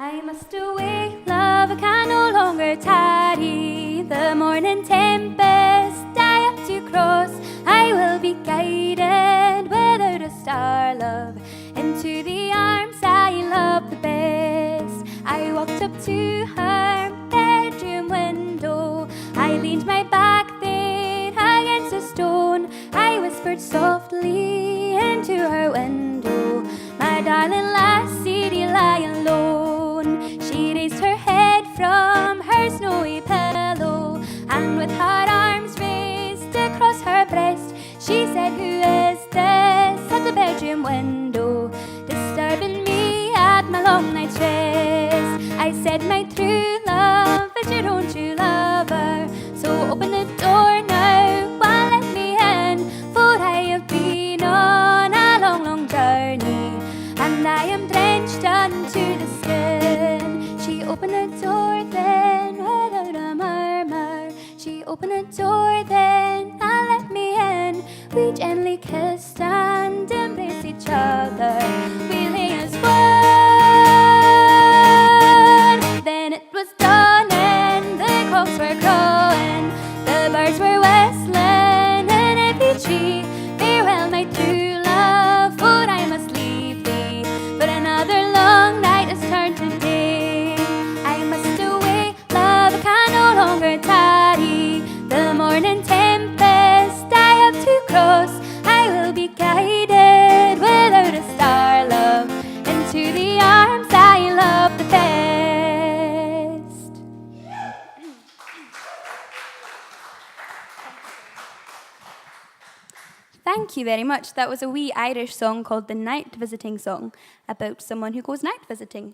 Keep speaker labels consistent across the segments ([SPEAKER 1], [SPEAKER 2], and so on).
[SPEAKER 1] I must away, love, I can no longer tarry. The morning tempest I have to cross. I will be guided without a star, love, into the arms I love the best. I walked up to her bedroom window. I leaned my back there against a stone. I whispered softly into her window, my darling lassie, do you lie alone? She raised her head from her snowy pillow, and with her arms raised across her breast, she said, who is this at the bedroom window, disturbing me at my long night's rest? I said, my true love is your own true lover, so open the door now and let me in, for I have been on a long, long journey, and I am drenched unto the skin. She opened the door then without a murmur. She opened the door then and let me in. We gently kissed and embraced each other. We lay as one. Then it was done and the cocks were crowing, the birds were whistling in every tree. Farewell, my true love, for I must leave thee, but another long night has turned to day. I must away, love, I can no longer tarry. The morning tempest I have to cross. I will be guided without a star, love, into the arms I love the best. Thank you very much. That was a wee Irish song called the Night Visiting Song, about someone who goes night visiting.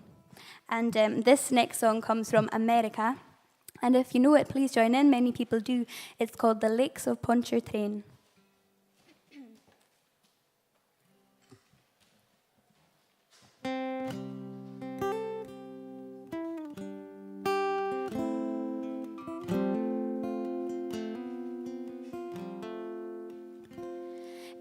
[SPEAKER 1] And this next song comes from America. And if you know it, please join in. Many people do. It's called The Lakes of Pontchartrain.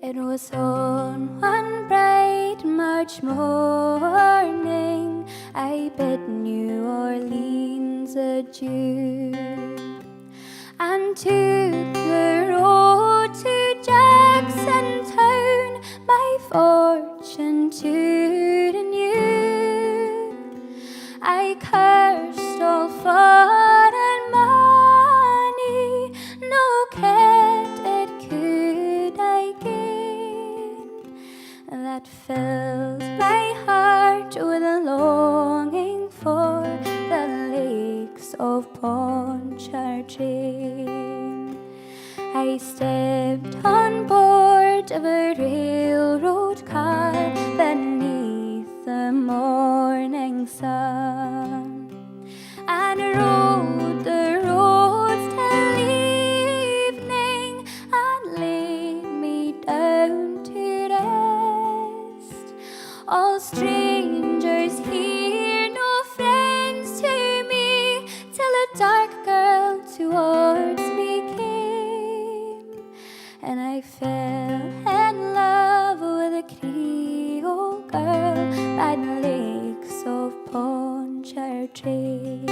[SPEAKER 1] It was on one bright March morning I bid New Orleans adieu, and took the road to Jacksontown, my fortune to renew. I cursed all foreign money, no credit could I gain, that filled my heart with a longing for the lakes of Pontchartrain. I stepped on board of a railroad car beneath the morning sun, and rode the roads till evening, and laid me down to rest. All strangers here, no friends to me, till a dark girl towards me came, and I fell in love with a Creole girl by the lakes of Pontchartrain.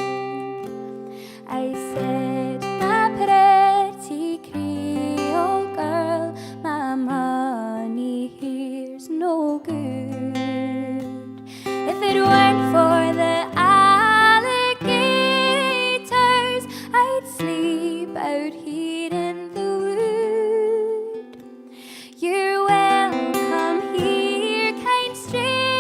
[SPEAKER 1] I said, my pretty Creole girl, my money here's no good. If it weren't for the alligators, I'd sleep out here in the wood. You're welcome here, kind stranger.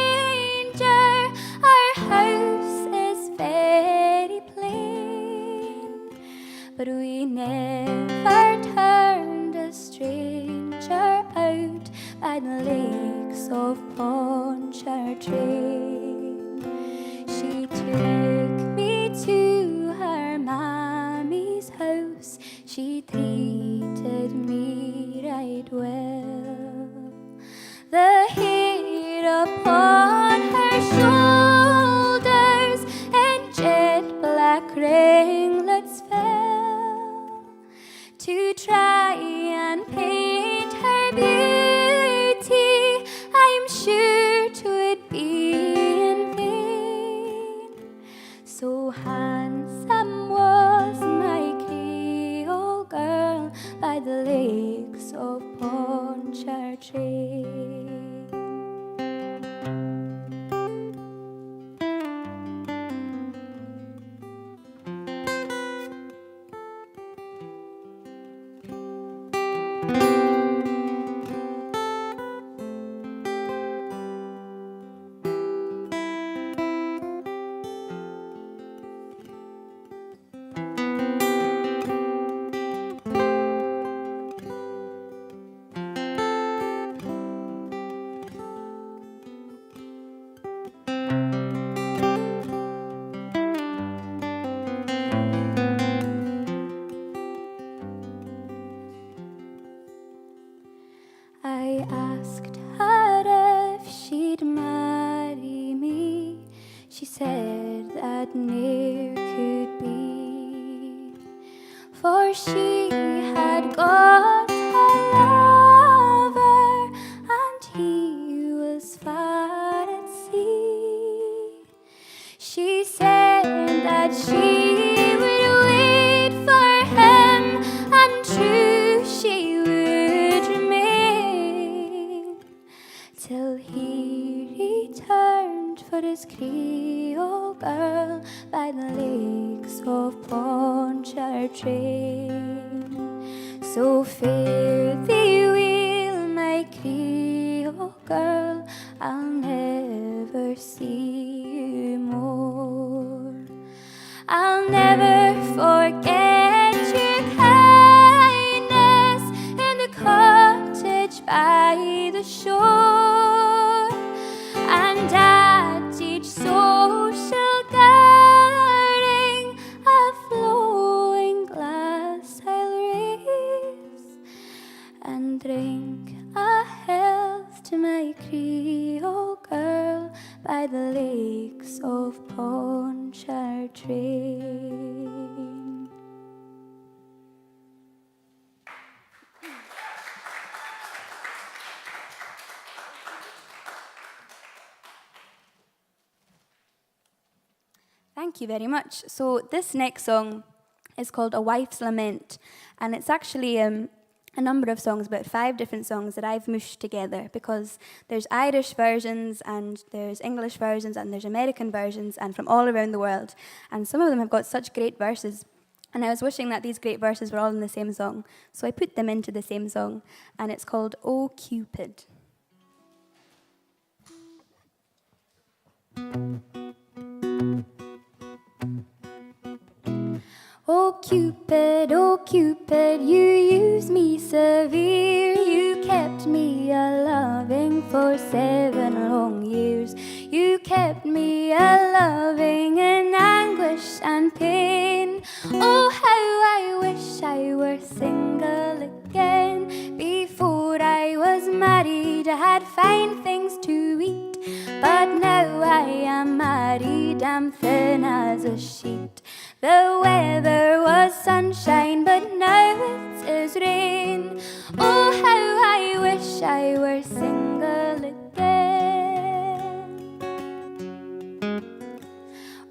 [SPEAKER 1] till he returned for his Creole girl by the lakes of Pontchartrain. So fare thee well, my Creole girl, I'll never see you more. I'll never forget your kindness in the cottage by the shore, and at each social gathering a flowing glass I'll raise and drink a health to my Creole girl by the lakes of Pontchartrain. Thank you very much. So this next song is called A Wife's Lament, and it's actually a number of songs, about 5 different songs that I've mushed together, because there's Irish versions and there's English versions and there's American versions and from all around the world, and some of them have got such great verses, and I was wishing that these great verses were all in the same song, so I put them into the same song, and it's called O Cupid. Oh Cupid, you used me severe. You kept me a-loving for 7 long years. You kept me a-loving in anguish and pain. Oh, how I wish I were single again. Before I was married, I had fine things to eat, but now I am married, I'm thin as a sheet. The weather was sunshine, but now it is rain. Oh, how I wish I were single again.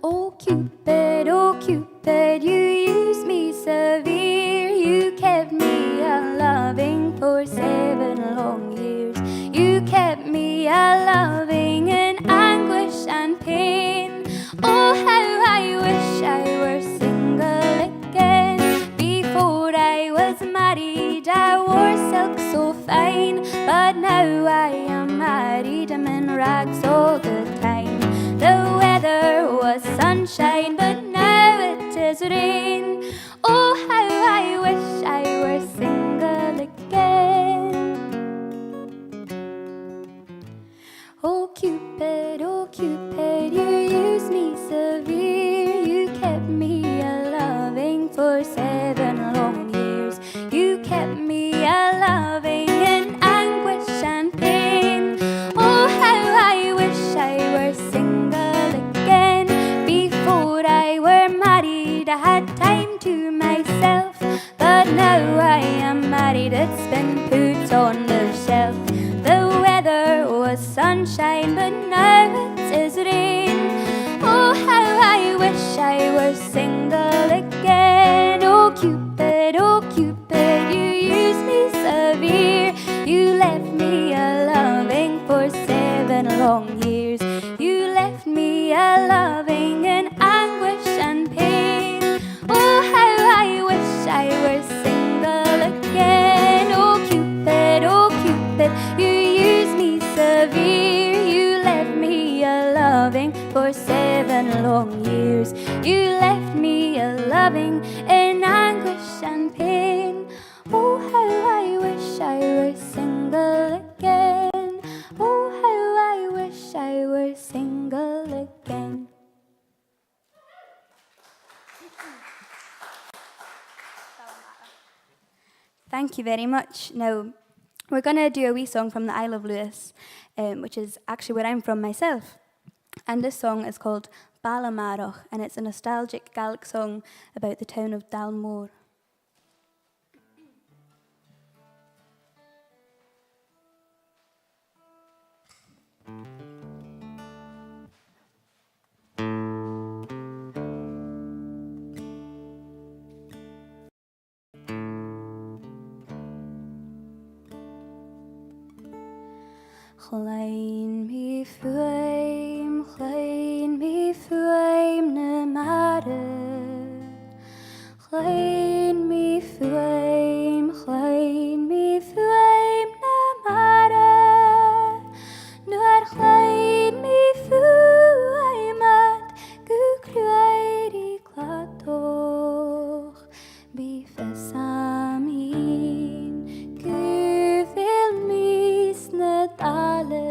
[SPEAKER 1] Oh Cupid, you used me severe. You kept me a-loving for 7 long years. You kept me a-loving in anguish and pain. Oh, how I wish I were single again. Before I was married, I wore silk so fine, but now I am married, I'm in rags all the time. The weather was sunshine, but now it is rain. Oh, how I wish I were single again. Oh Cupid, you used me severe. You kept me a-loving for 7 long years. You kept me a-loving in anguish and pain. Oh, how I wish I were single again. Before I were married, I had time to myself, but now I am married, it's been put on the shelf. The weather was sunshine, but now it is rain. Oh, how I wish I were single again. Oh Cupid, you used me severe. You left me a-loving for 7 long years. You left me a-loving in anguish and pain. Oh, how I wish I were single again. Oh Cupid, you used me severe. You left me a-loving for 7 long years. You left me a-loving in anguish and pain. Oh, how I wish I were single again. Oh, how I wish I were single again. Thank you very much. Now, we're going to do a wee song from the Isle of Lewis, which is actually where I'm from myself. And this song is called Balamarach, and it's a nostalgic Gaelic song about the town of Dalmore. Klein me flame na mare. Klein me flame na mare. Nuar klein me flame at gukruid klatoch. Befasamin guvil mis na dalen.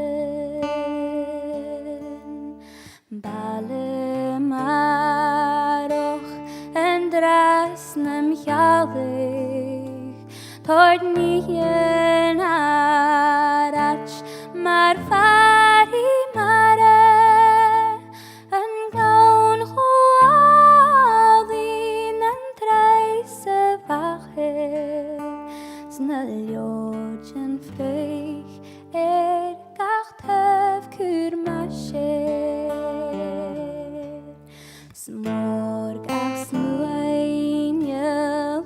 [SPEAKER 1] Bale maroch en drasnem hjalig. Tord nien arach mar fari mare. En gaun hoalin en treise vache. Snaljochen frøych gartev kurmasjer. Smorg smuinje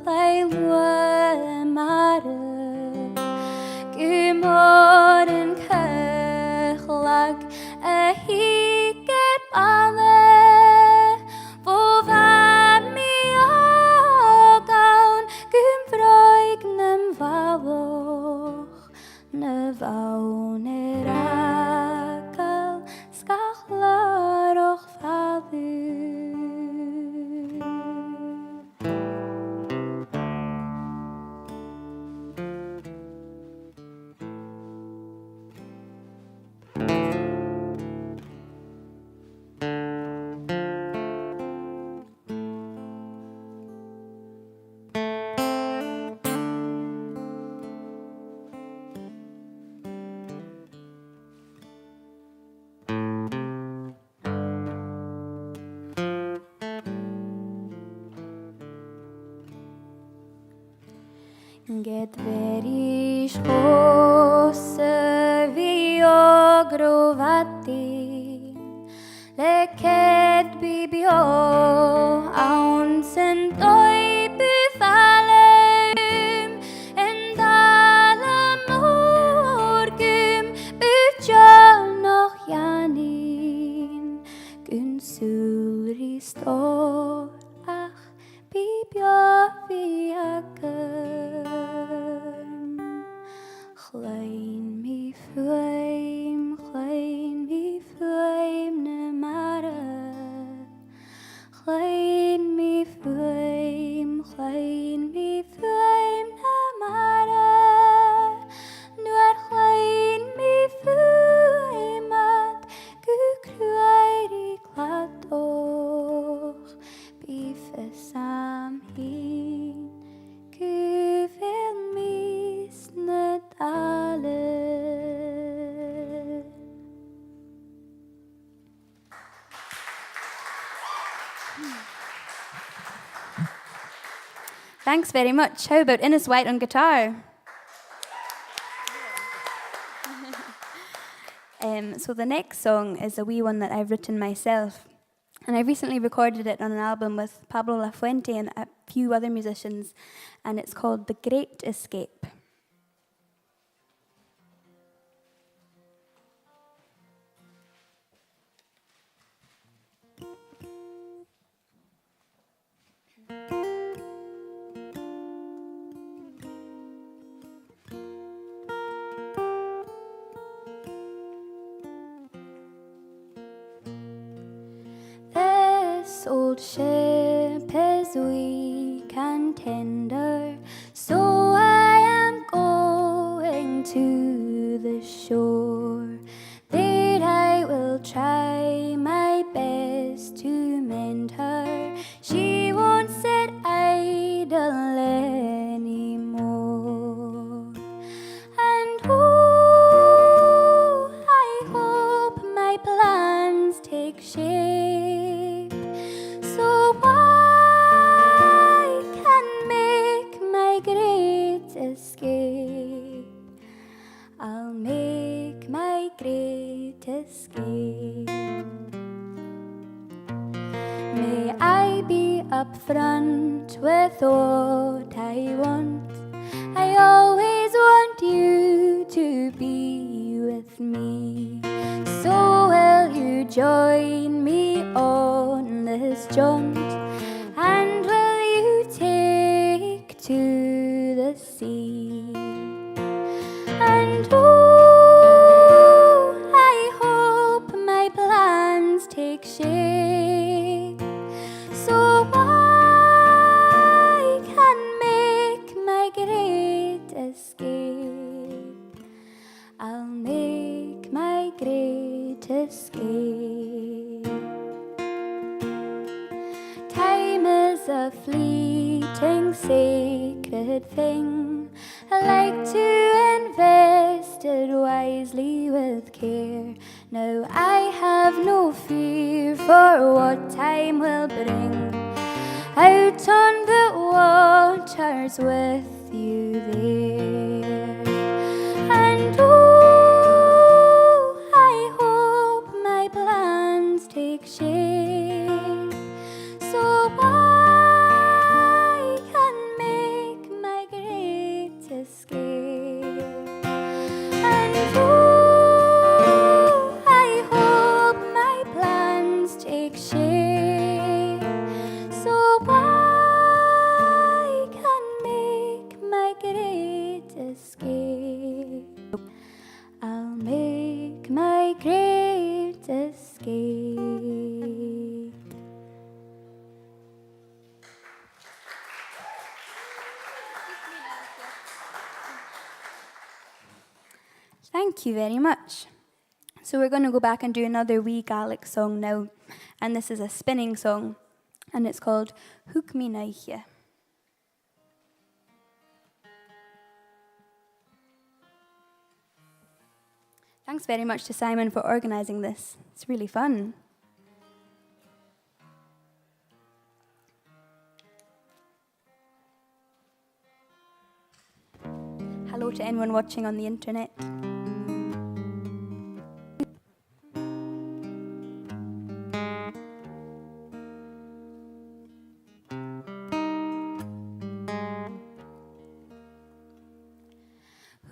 [SPEAKER 1] leilue mare. Gumorgen kechlag hiket alle. Vovan mi gaun gumfroignem valoch. Ne vauner akal skachlar och falu. Get very schose vi ogrovati. Leket bibio aunsen toi befalem. En alle morgen butja noch janin. Gunsulri står ach bibio vi Klein me flame na mare. Klein me flame na mare. Nuar klein me flame at gukruid klatoch. Befesam hin guvil mis na dalen. Thanks very much. How about Innes White on guitar? So the next song is a wee one that I've written myself. And I recently recorded it on an album with Pablo Lafuente and a few other musicians. And it's called The Great Escape. This old ship is weak and tender, so I am going to the shore. There I will try my best to mend her. She won't sit idle anymore. And oh, I hope my plans take shape, so I can make my great escape. I'll make my great escape. May I be upfront with what I want. I always want you to be with with me. So will you join me on this jaunt? And will you take to the sea? And oh, I hope my plans take shape, so I can make my great escape. I'll make my great escape. Time is a fleeting, sacred thing. I like to invest it wisely with care. Now I have no fear for what time will bring. Out on the waters with you there. And oh, I hope my plans take shape, so I can make my great escape. And oh, I hope my plans take shape, so I can make my great escape. I'll make my great escape. Thank you very much. So we're going to go back and do another wee Gaelic song now, and this is a spinning song, and it's called Hook Me Naiche. Thanks very much to Simon for organising this. It's really fun. Hello to anyone watching on the internet.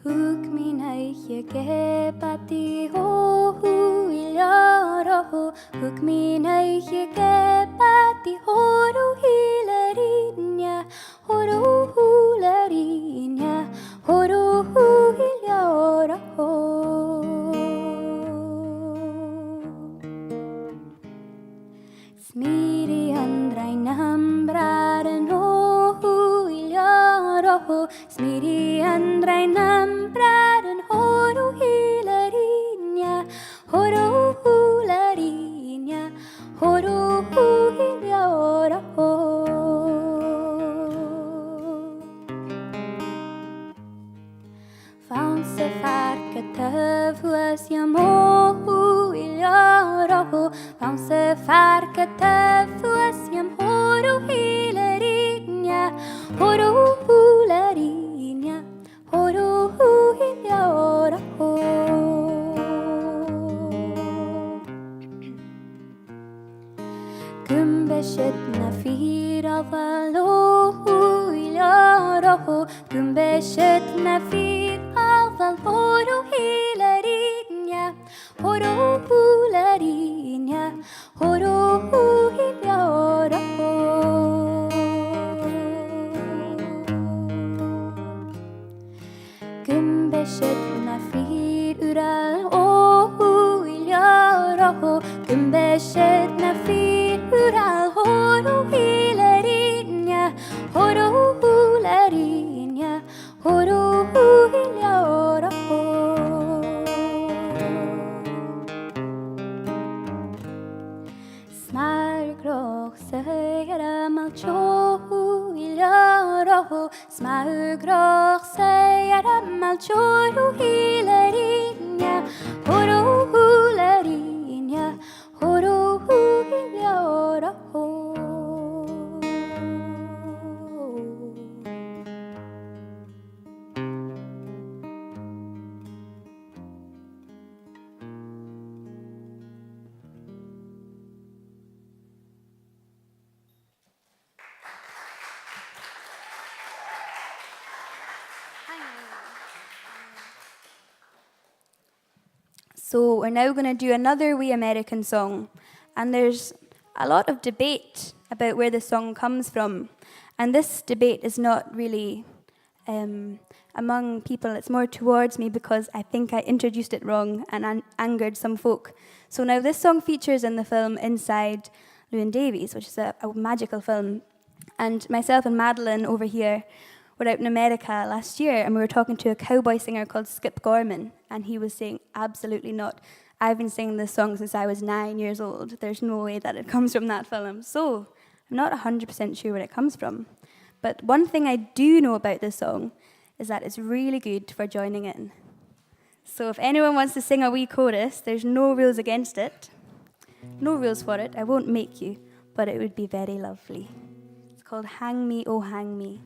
[SPEAKER 1] Hook me naiche ke pati ho hu ilaro. Hook me naiche ke pati ho ru hilarinya. Ho ru hularinya. Ho ru ilaro. Smiri andrai nambraren ho hu ilaro. Smiri andrai nambraren ho ru hilarinya. Ho ru hularinya. Ho ru ilaro. Fanse farka töv huas yamo hu ilaro. Fanse farka töv huas yam ho ru hilarinya. Ho ru hularinya. Ho ru ilaro. Gumbeshetna fira valo hu ilaro. Gumbeshetna fira valo hilarinya. Ho ru hularinya. Ho ru ilaro. Gumbeshetna fir ural o hu ilaro. Gumbeshetna fir ural ho ru hilarinya. Ho ru hularinya. Ho ru ilaro. Smargroch säger mal tjo ilaro. Smargroch säger mal tjo hilarinya. Ho ru hularinya. Ho ru ilaro. So we're now going to do another wee American song. And there's a lot of debate about where the song comes from. And this debate is not really among people, it's more towards me because I think I introduced it wrong and angered some folk. So now this song features in the film Inside Llewyn Davies, which is a magical film. And myself and Madeline over here were out in America last year, and we were talking to a cowboy singer called Skip Gorman, and he was saying, absolutely not. I've been singing this song since I was 9 years old. There's no way that it comes from that film. So I'm not 100% sure where it comes from. But one thing I do know about this song is that it's really good for joining in. So if anyone wants to sing a wee chorus, there's no rules against it. No rules for it. I won't make you, but it would be very lovely. It's called Hang Me, Oh Hang Me.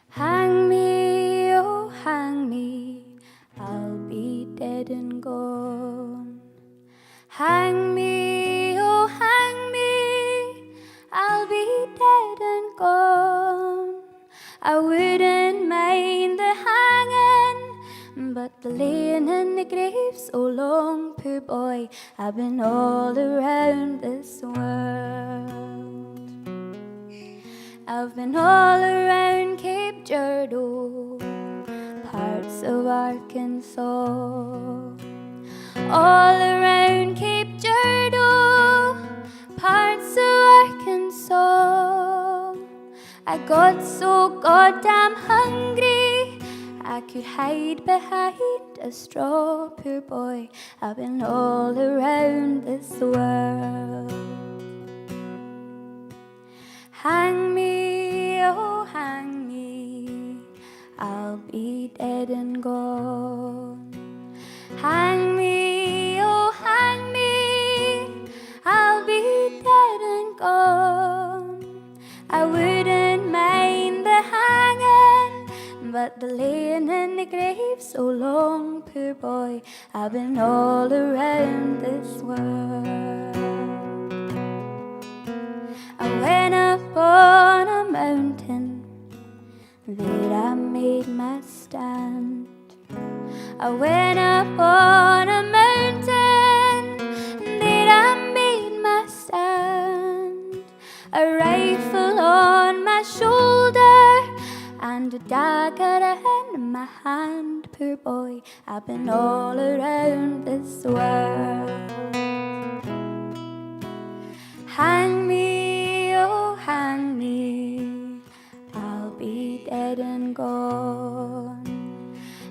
[SPEAKER 1] Hang me, oh hang me, I'll be dead and gone. Hang me, oh hang me, I'll be dead and gone. I wouldn't mind the hanging, but the laying in the grave so long, poor boy, I've been all around this world. I've been all around Cape Girardeau, parts of Arkansas, all around Cape Girardeau, parts of Arkansas. I got so goddamn hungry, I could hide behind a straw, poor boy, I've been all around this world. Hang me, oh hang me, I'll be dead and gone. Hang me, oh hang me, I'll be dead and gone. I wouldn't mind the hanging, but the laying in the grave so long, poor boy, I've been all around this world. I went up on a mountain, there I made my stand. I went up on a mountain, there I made my stand. A rifle on my shoulder and a dagger in my hand, poor boy, I've been all around this world. Hang me, oh hang me, I'll be dead and gone.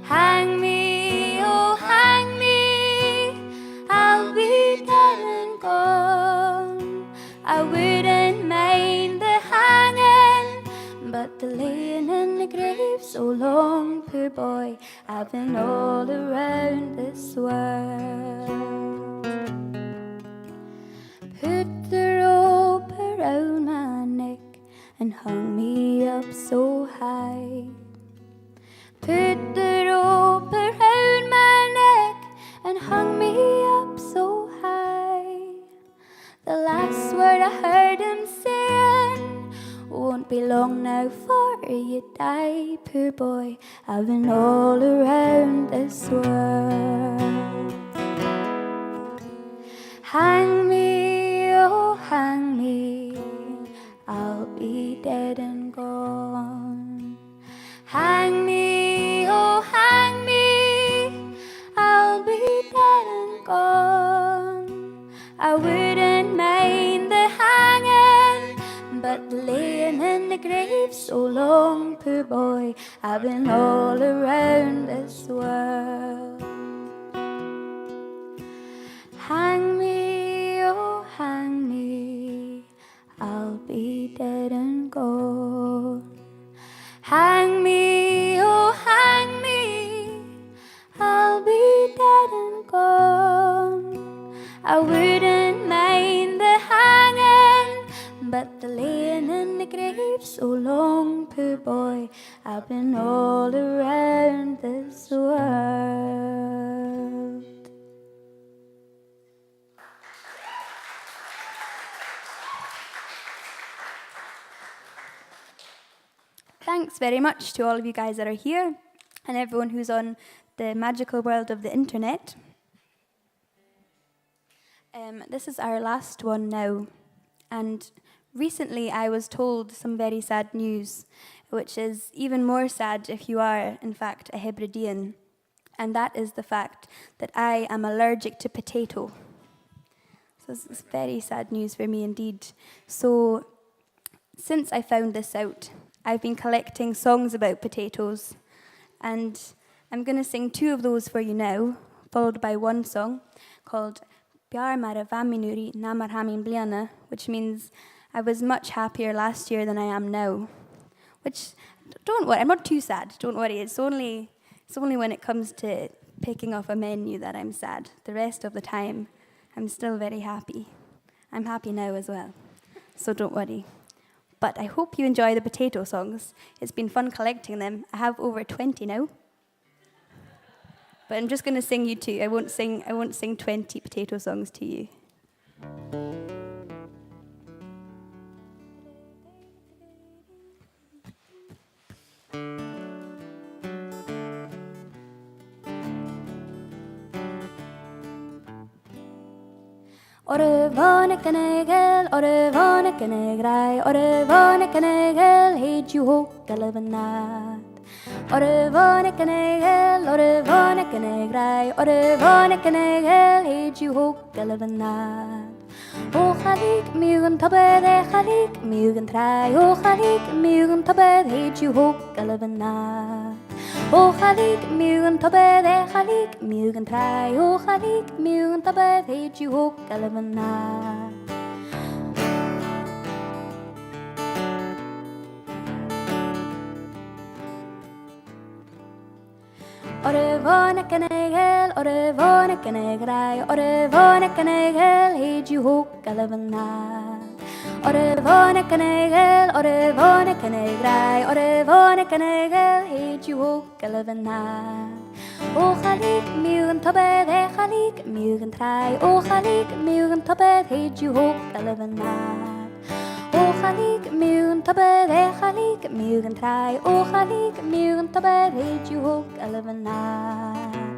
[SPEAKER 1] Hang me, oh hang me, I'll be dead and gone. I wouldn't mind the hanging, but the laying in the grave so long, poor boy, I've been all around this world. Put the rope around my neck and hung me up so high. Put the rope around my neck and hung me up so high. The last word I heard him saying, won't be long now for you die, poor boy, I've been all around this world. Hang me, oh hang me, I'll be dead and gone. Hang me, oh hang me, I'll be dead and gone. I wouldn't mind the hanging, but the laying in the grave so long, poor boy, I've been all around this world. Hang me, oh hang me, I'll be dead and gone. Hang me, oh hang me, I'll be dead and gone. I wouldn't mind the hanging, but the laying in the grave so long, poor boy, I've been all around this world. Thanks very much to all of you guys that are here. and everyone who's on the magical world of the internet. This is our last one now, and recently I was told some very sad news, which is even more sad if you are, in fact, a Hebridean, and that is the fact that I am allergic to potato. So this is very sad news for me indeed. So since I found this out, I've been collecting songs about potatoes, and I'm going to sing 2 of those for you now, followed by one song called Bjar mara vaminuri namar hamin bliana, which means I was much happier last year than I am now. Which, don't worry, I'm not too sad, don't worry. It's only when it comes to picking off a menu that I'm sad. The rest of the time, I'm still very happy. I'm happy now as well, so don't worry. But I hope you enjoy the potato songs. It's been fun collecting them. I have over 20 now. But I'm just going to sing you 2. I won't sing 20 potato songs to you. Ore vane kanegel, ore vane kanegrai, ore vane kanegel, heed you ho galavanat. Ore vane kanegel, ore vane kanegrai, ore vane kanegel, heed you ho galavanat. O khalik mugen tabede khalik mugen trai, o khalik mugen tabed, heed you ho galavanat. O khalik mugen tabede khalik mugen trai, o khalik mugen tabed, heed you ho galavanat. Ore vane kanegel, ore vane kanegrai, ore vane kanegel, heed you ho galavanat. Ore vane kanegel, ore vane kanegrai, ore vane kanegel, heed you ho galavanat. O khalik mugen tabede khalik mugen trai, o khalik mugen tabed, heed you ho galavanat. O khalik mugen tabede khalik mugen trai, o khalik mugen tabed, heed you ho galavanat.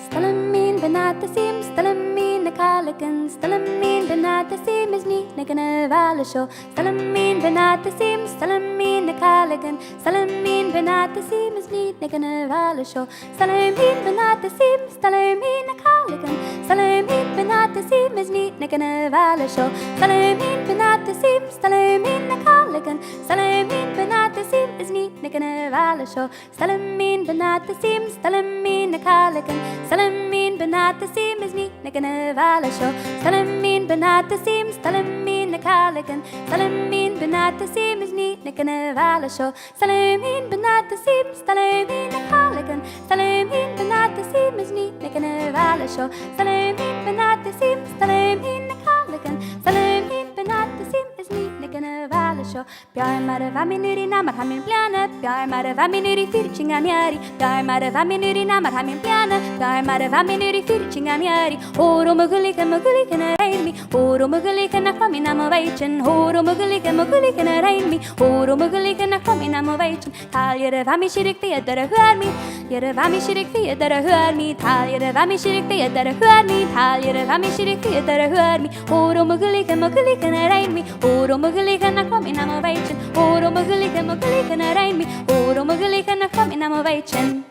[SPEAKER 1] Stalamin benatasim, stalamin nakalakan, stalamin benatasim is neat nagana valasho. Stalamin benatasim, stalamin nakalakan, stalamin benatasim is neat nagana valasho. Stalamin benatasim, stalamin nakalakan, stalamin benatasim is neat nagana valasho. Stalamin benatasim, stalamin nakalakan, stalamin benatasim is neat nagana valasho. Stalamin benatasim, stalamin nakalakan, stalamin benatasim is neat nagana valasho. Stalamin benatasim, stalamin nakalakan, stalamin benatasim is neat nagana valasho. Stalamin benatasim, stalamin nakalakan, stalamin benatasim is neat nagana valasho. Stalamin benatasim, stalamin nakalakan, stalamin benatasim is neat nagana valasho. Bjar mara vaminuri namar hamin bliana, bjar mara vaminuri firchinganiari, bjar mara vaminuri namar hamin bliana, bjar mara vaminuri firchinganiari. Horo mugulika mugulika rain me, horo mugulika na kami namavaichen, horo mugulika mugulika rain me, horo mugulika na kami namavaichen. Tal yere vami shirik vedare hör me, yere vami shirik vedare hör me, tal yere vami shirik vedare hör me, tal yere vami shirik vedare hör me. Horo mugulika rain me, horo mugulika na kami namavaichen, horo mugulika rain me, horo mugulika na kami namavaichen.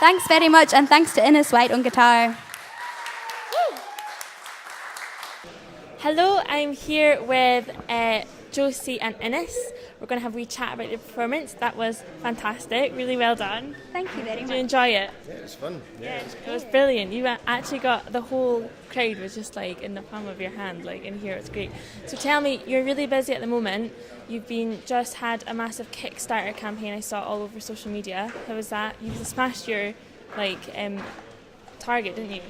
[SPEAKER 1] Thanks very much, and thanks to Ines White on guitar.
[SPEAKER 2] Hello, I'm here with Josie and Ines. We're going to have a wee chat about your performance. That was fantastic, really well done.
[SPEAKER 1] Thank you very much.
[SPEAKER 2] Did you enjoy it?
[SPEAKER 3] Yeah, it was fun.
[SPEAKER 2] Yeah, it was brilliant. You actually got the whole crowd was just like in the palm of your hand, like in here. It's great. So tell me, you're really busy at the moment. You've just had a massive Kickstarter campaign I saw all over social media. How was that? You smashed your target, didn't you?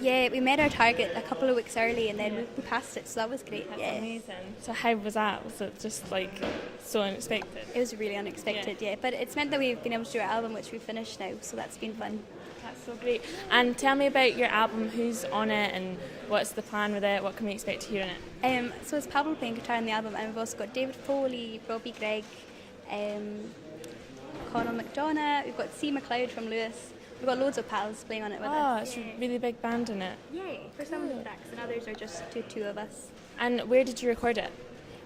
[SPEAKER 1] Yeah, we met our target a couple of weeks early, and then we passed it, so that was great.
[SPEAKER 2] That's
[SPEAKER 1] yeah.
[SPEAKER 2] amazing. So how was that? Was it just like so unexpected?
[SPEAKER 1] It was really unexpected, yeah. But it's meant that we've been able to do our album, which we finished now, so that's been fun.
[SPEAKER 2] That's So great. And tell me about your album, who's on it and what's the plan with it, what can we expect to hear in it?
[SPEAKER 1] So it's Pablo playing guitar on the album, and we've also got David Foley, Robbie Gregg, Conor McDonough, we've got C. McLeod from Lewis. We've got loads of pals playing on it with
[SPEAKER 2] Oh,
[SPEAKER 1] us.
[SPEAKER 2] it's a really big band in it.
[SPEAKER 1] Yeah, for some of the tracks, and others are just two of us.
[SPEAKER 2] And where did you record it?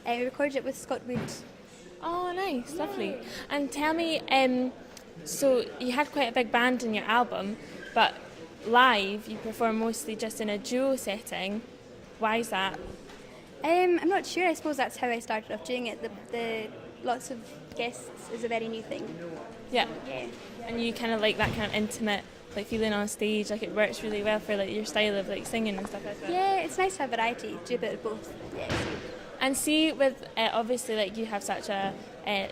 [SPEAKER 1] We recorded it with Scott Wood.
[SPEAKER 2] Oh, nice, lovely. And tell me, so you had quite a big band in your album, but live you perform mostly just in a duo setting. Why is that?
[SPEAKER 1] I'm not sure. I suppose that's how I started off doing it. The lots of guests is a very new thing.
[SPEAKER 2] Yeah.
[SPEAKER 1] Yeah.
[SPEAKER 2] And you kind of like that kind of intimate, like feeling on stage, like it works really well for like your style of like singing and stuff like that.
[SPEAKER 1] Yeah, it's nice to have variety, do a bit of both. Yeah.
[SPEAKER 2] And see, with obviously like you have such a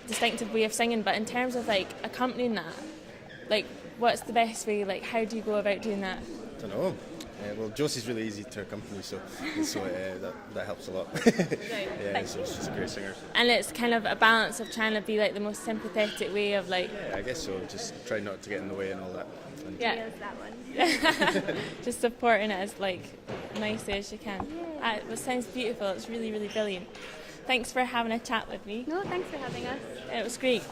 [SPEAKER 2] distinctive way of singing, but in terms of like accompanying that, like what's the best way? Like how do you go about doing that?
[SPEAKER 3] I don't know. Well, Josie's really easy to accompany, so that helps a lot. Yeah, so she's a great singer.
[SPEAKER 2] And it's kind of a balance of trying to be like the most sympathetic way of like.
[SPEAKER 3] Yeah, I guess so. Just try not to get in the way and all that. And
[SPEAKER 2] Yeah.
[SPEAKER 1] That one.
[SPEAKER 2] Just supporting it as like nicely as you can. It sounds beautiful. It's really, really brilliant. Thanks for having a chat with me.
[SPEAKER 1] No, thanks for having us.
[SPEAKER 2] It was great.